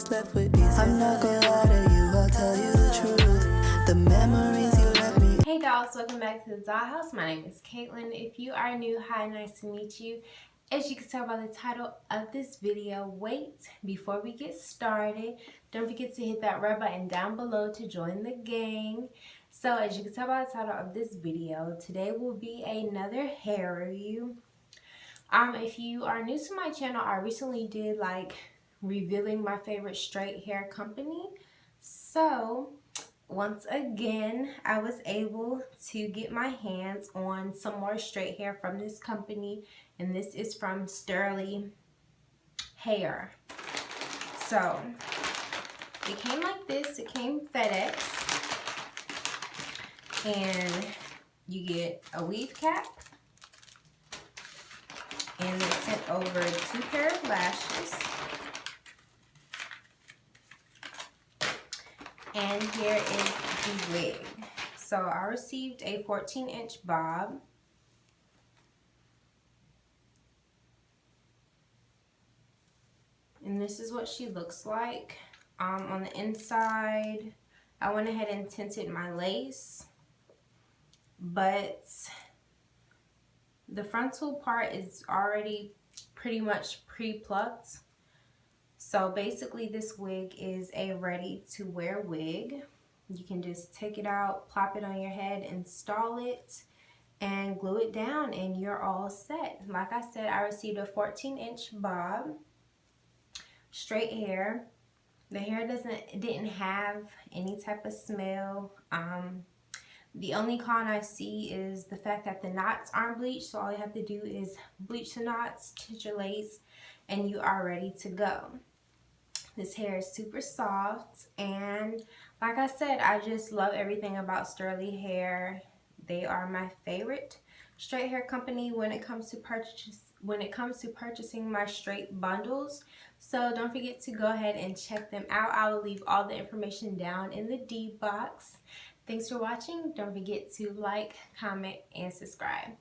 what's left with is I'm not gonna lie to you, I'll tell you the truth. The memories you left me. Hey dolls, welcome back to the dollhouse. My name is Caitlin. If you are new, hi, nice to meet you. As you can tell by the title of this video, wait, before we get started, don't forget to hit that red button down below to join the gang. So as you can tell by the title of this video, today will be another hair review. If you are new to my channel, I recently did like revealing my favorite straight hair company. So once again, I was able to get my hands on some more straight hair from this company, and this is from Sterly hair. So it came like this. It came FedEx, and you get a weave cap, and it's sent over 2 pair of lashes. And here is the wig. So I received a 14-inch bob. And this is what she looks like. On the inside, I went ahead and tinted my lace. But the frontal part is already pretty much pre-plucked. So basically this wig is a ready to wear wig. You can just take it out, plop it on your head, install it, and glue it down, and you're all set. Like I said, I received a 14-inch bob, straight hair. The hair didn't have any type of smell. The only con I see is the fact that the knots aren't bleached, so all you have to do is bleach the knots, tint your lace, and you are ready to go. This hair is super soft, and like I said, I just love everything about Sterly hair. They are my favorite straight hair company when it comes to purchasing my straight bundles. So don't forget to go ahead and check them out. I will leave all the information down in the D box. Thanks for watching. Don't forget to like, comment, and subscribe.